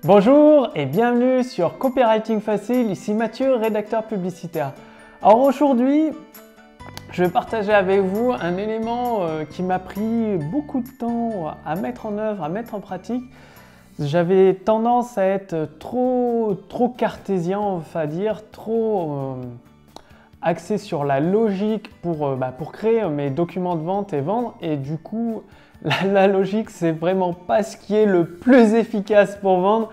Bonjour et bienvenue sur Copywriting Facile, ici Mathieu, rédacteur publicitaire. Alors aujourd'hui, je vais partager avec vous un élément qui m'a pris beaucoup de temps à mettre en œuvre, à mettre en pratique. J'avais tendance à être trop cartésien, on va dire, trop axé sur la logique pour créer mes documents de vente et vendre. Et du coup, la logique, c'est vraiment pas ce qui est le plus efficace pour vendre.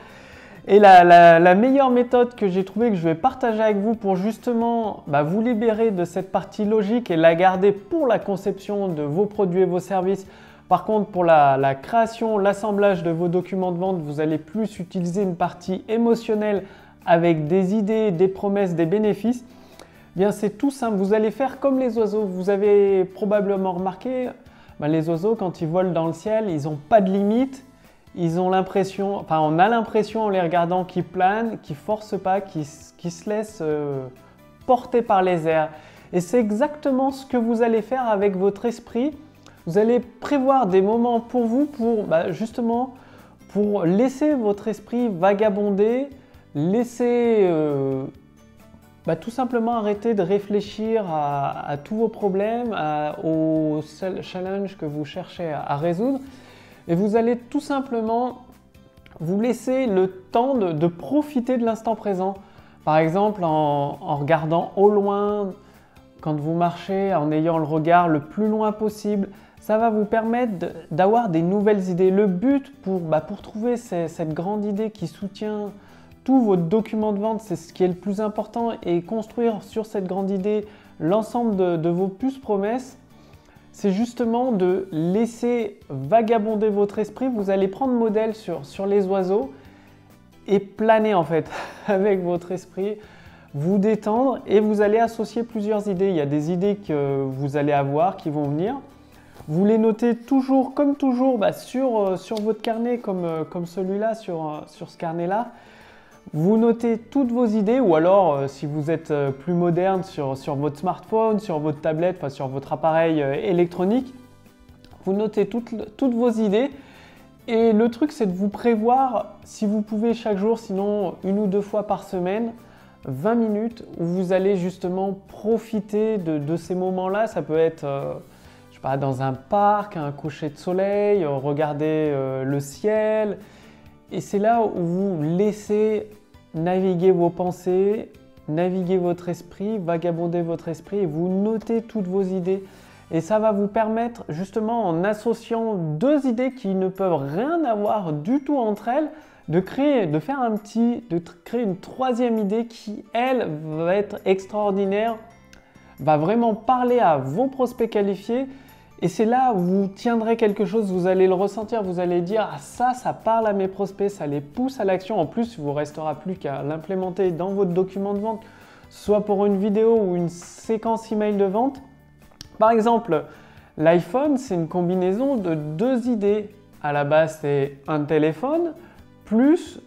Et la meilleure méthode que j'ai trouvée, que je vais partager avec vous pour justement vous libérer de cette partie logique et la garder pour la conception de vos produits et vos services. Par contre, pour la création, l'assemblage de vos documents de vente, vous allez plus utiliser une partie émotionnelle avec des idées, des promesses, des bénéfices. Bien, c'est tout simple. Vous allez faire comme les oiseaux. Vous avez probablement remarqué, les oiseaux, quand ils volent dans le ciel, ils n'ont pas de limite. Ils ont l'impression, on a l'impression en les regardant qu'ils planent, qu'ils ne forcent pas, qu'ils se laissent porter par les airs. Et c'est exactement ce que vous allez faire avec votre esprit. Vous allez prévoir des moments pour vous, justement, pour laisser votre esprit vagabonder, laisser tout simplement arrêter de réfléchir à tous vos problèmes, aux challenges que vous cherchez à résoudre. Et vous allez tout simplement vous laisser le temps de profiter de l'instant présent. Par exemple, en regardant au loin, quand vous marchez, en ayant le regard le plus loin possible. Ça va vous permettre d'avoir des nouvelles idées. Le but pour trouver cette grande idée qui soutient tous vos documents de vente, c'est ce qui est le plus important, et construire sur cette grande idée l'ensemble de vos puces promesses, c'est justement de laisser vagabonder votre esprit. Vous allez prendre modèle sur les oiseaux et planer en fait avec votre esprit, vous détendre, et vous allez associer plusieurs idées. Il y a des idées que vous allez avoir qui vont venir. Vous les notez toujours, comme toujours, sur votre carnet, comme celui-là, sur ce carnet-là. Vous notez toutes vos idées, ou alors si vous êtes plus moderne sur votre smartphone, sur votre tablette, sur votre appareil électronique, vous notez toutes vos idées. Et le truc, c'est de vous prévoir, si vous pouvez chaque jour, sinon 1 ou 2 fois par semaine, 20 minutes où vous allez justement profiter de ces moments-là. Ça peut être dans un parc, un coucher de soleil, regarder le ciel. Et c'est là où vous laissez naviguer vos pensées, naviguer votre esprit, vagabonder votre esprit, et vous notez toutes vos idées. Et ça va vous permettre justement, en associant 2 idées qui ne peuvent rien avoir du tout entre elles, de créer une 3e idée qui, elle, va être extraordinaire, va vraiment parler à vos prospects qualifiés. Et c'est là où vous tiendrez quelque chose, vous allez le ressentir, vous allez dire « Ah, ça parle à mes prospects, ça les pousse à l'action ». En plus, il ne vous restera plus qu'à l'implémenter dans votre document de vente, soit pour une vidéo ou une séquence email de vente. Par exemple, l'iPhone, c'est une combinaison de 2 idées. À la base, c'est un téléphone plus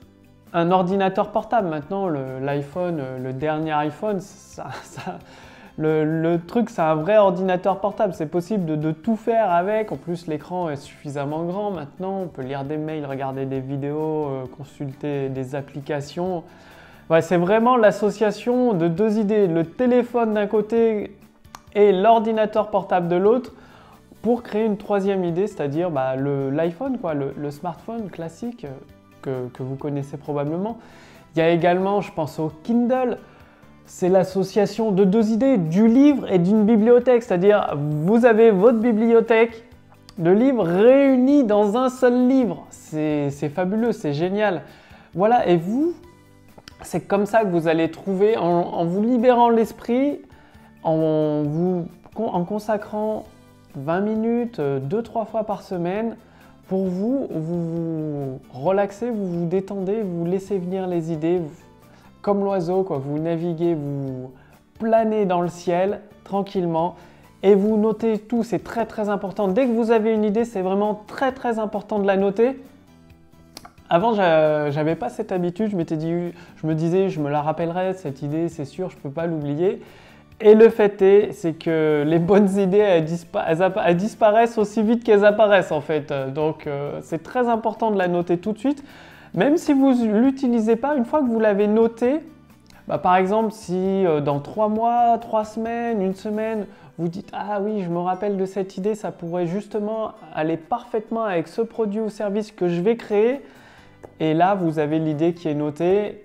un ordinateur portable. Maintenant, l'iPhone, le dernier iPhone, le truc, c'est un vrai ordinateur portable. C'est possible de tout faire avec. En plus, l'écran est suffisamment grand maintenant. On peut lire des mails, regarder des vidéos, consulter des applications. Ouais, c'est vraiment l'association de 2 idées. Le téléphone d'un côté et l'ordinateur portable de l'autre pour créer une 3e idée, c'est-à-dire l'iPhone, le smartphone classique que vous connaissez probablement. Il y a également, je pense au Kindle. C'est l'association de 2 idées, du livre et d'une bibliothèque. C'est-à-dire, vous avez votre bibliothèque de livres réunis dans un seul livre. C'est fabuleux, c'est génial. Voilà, et vous, c'est comme ça que vous allez trouver, en vous libérant l'esprit, en consacrant 20 minutes, 2-3 fois par semaine, pour vous relaxer, vous vous détendez, vous laissez venir les idées. Comme l'oiseau, vous naviguez, vous planez dans le ciel tranquillement et vous notez tout. C'est très important. Dès que vous avez une idée, c'est vraiment très important de la noter. Avant, j'avais pas cette habitude. Je me disais, je me la rappellerai, cette idée, c'est sûr, je peux pas l'oublier. Et le fait est, c'est que les bonnes idées, elles disparaissent aussi vite qu'elles apparaissent en fait. Donc, c'est très important de la noter tout de suite. Même si vous ne l'utilisez pas, une fois que vous l'avez noté, par exemple, si dans 3 mois, 3 semaines, 1 semaine, vous dites « Ah oui, je me rappelle de cette idée, ça pourrait justement aller parfaitement avec ce produit ou service que je vais créer », et là, vous avez l'idée qui est notée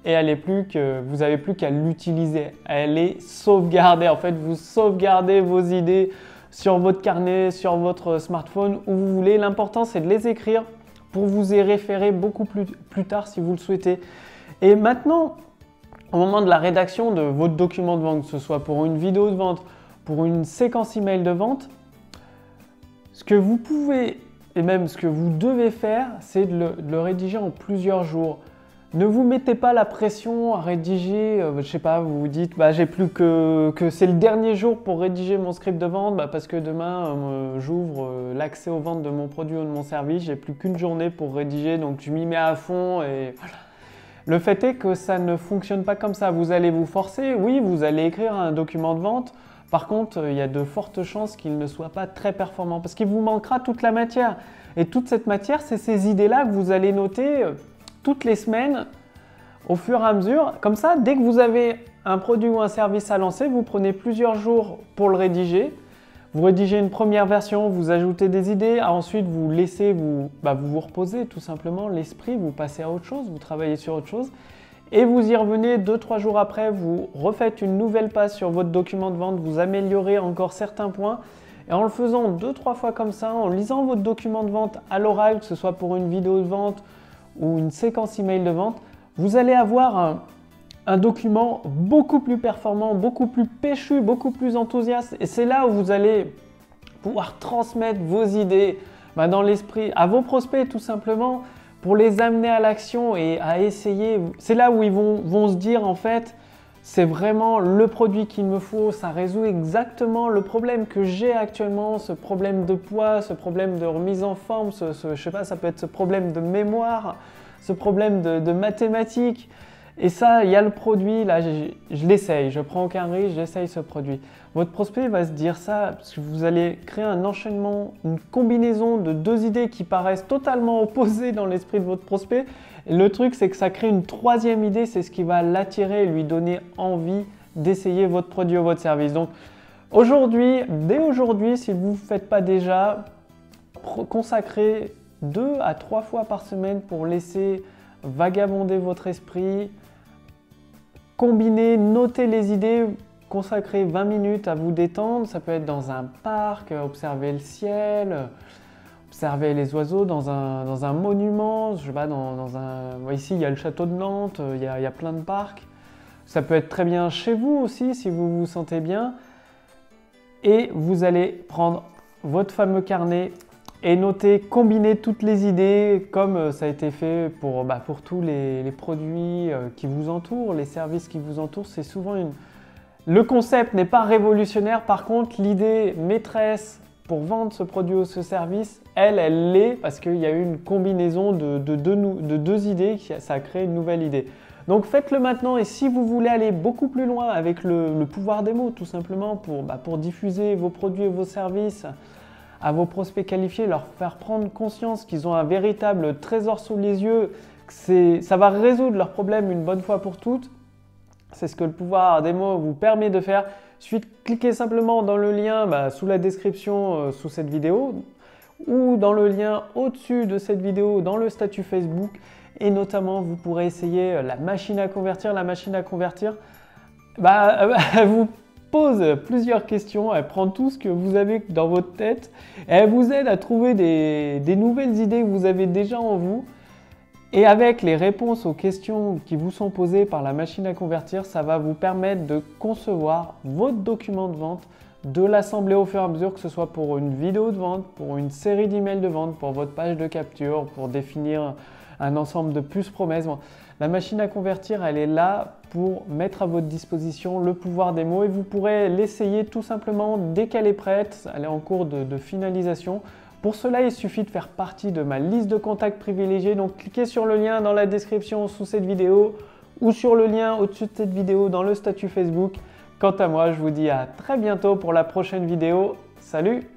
et vous n'avez plus qu'à l'utiliser. Elle est sauvegardée. En fait, vous sauvegardez vos idées sur votre carnet, sur votre smartphone, où vous voulez. L'important, c'est de les écrire pour vous y référer beaucoup plus tard si vous le souhaitez. Et maintenant, au moment de la rédaction de votre document de vente, que ce soit pour une vidéo de vente, pour une séquence email de vente, ce que vous pouvez et même ce que vous devez faire, c'est de le rédiger en plusieurs jours. Ne vous mettez pas la pression à rédiger, je ne sais pas, vous vous dites j'ai plus que c'est le dernier jour pour rédiger mon script de vente parce que demain j'ouvre l'accès aux ventes de mon produit ou de mon service, j'ai plus qu'une journée pour rédiger, donc je m'y mets à fond et voilà. Le fait est que ça ne fonctionne pas comme ça. Vous allez vous forcer, oui, vous allez écrire un document de vente. Par contre, il y a de fortes chances qu'il ne soit pas très performant parce qu'il vous manquera toute la matière. Et toute cette matière, c'est ces idées-là que vous allez noter toutes les semaines au fur et à mesure. Comme ça, dès que vous avez un produit ou un service à lancer, vous prenez plusieurs jours pour le rédiger. Vous rédigez une première version, vous ajoutez des idées, ensuite vous laissez vous reposer tout simplement l'esprit, vous passez à autre chose, vous travaillez sur autre chose et vous y revenez 2-3 jours après, vous refaites une nouvelle passe sur votre document de vente, vous améliorez encore certains points et en le faisant 2-3 fois comme ça, en lisant votre document de vente à l'oral, que ce soit pour une vidéo de vente ou une séquence email de vente, vous allez avoir un document beaucoup plus performant, beaucoup plus péchu, beaucoup plus enthousiaste. Et c'est là où vous allez pouvoir transmettre vos idées dans l'esprit à vos prospects tout simplement pour les amener à l'action et à essayer. C'est là où ils vont se dire en fait, c'est vraiment le produit qu'il me faut, ça résout exactement le problème que j'ai actuellement, ce problème de poids, ce problème de remise en forme, je sais pas, ça peut être ce problème de mémoire, ce problème de mathématiques. Et ça, il y a le produit, là, je l'essaye, je prends aucun risque, j'essaye ce produit. Votre prospect va se dire ça parce que vous allez créer un enchaînement, une combinaison de deux idées qui paraissent totalement opposées dans l'esprit de votre prospect. Et le truc, c'est que ça crée une troisième idée, c'est ce qui va l'attirer et lui donner envie d'essayer votre produit ou votre service. Donc aujourd'hui, dès aujourd'hui, si vous ne le faites pas déjà, consacrez 2 à 3 fois par semaine pour laisser vagabonder votre esprit, combiner, noter les idées, consacrer 20 minutes à vous détendre. Ça peut être dans un parc, observer le ciel, observer les oiseaux dans un monument. Je sais pas, ici, il y a le château de Nantes, il y a plein de parcs. Ça peut être très bien chez vous aussi, si vous vous sentez bien. Et vous allez prendre votre fameux carnet et noter, combiner toutes les idées comme ça a été fait pour tous les produits qui vous entourent, les services qui vous entourent. C'est souvent Le concept n'est pas révolutionnaire, par contre l'idée maîtresse pour vendre ce produit ou ce service, elle l'est parce qu'il y a eu une combinaison de deux idées, ça a créé une nouvelle idée. Donc faites-le maintenant et si vous voulez aller beaucoup plus loin avec le pouvoir des mots tout simplement pour diffuser vos produits et vos services à vos prospects qualifiés, leur faire prendre conscience qu'ils ont un véritable trésor sous les yeux, que ça va résoudre leurs problèmes une bonne fois pour toutes. C'est ce que le pouvoir des mots vous permet de faire. Ensuite, cliquez simplement dans le lien sous la description sous cette vidéo ou dans le lien au-dessus de cette vidéo dans le statut Facebook et notamment vous pourrez essayer la machine à convertir. La machine à convertir, elle vous pose plusieurs questions, elle prend tout ce que vous avez dans votre tête et elle vous aide à trouver des nouvelles idées que vous avez déjà en vous. Et avec les réponses aux questions qui vous sont posées par la machine à convertir, ça va vous permettre de concevoir votre document de vente, de l'assembler au fur et à mesure, que ce soit pour une vidéo de vente, pour une série d'emails de vente, pour votre page de capture, pour définir un ensemble de plus promesses. La machine à convertir, elle est là pour mettre à votre disposition le pouvoir des mots et vous pourrez l'essayer tout simplement dès qu'elle est prête. Elle est en cours de finalisation. Pour cela, il suffit de faire partie de ma liste de contacts privilégiés. Donc, cliquez sur le lien dans la description sous cette vidéo ou sur le lien au-dessus de cette vidéo dans le statut Facebook. Quant à moi, je vous dis à très bientôt pour la prochaine vidéo. Salut!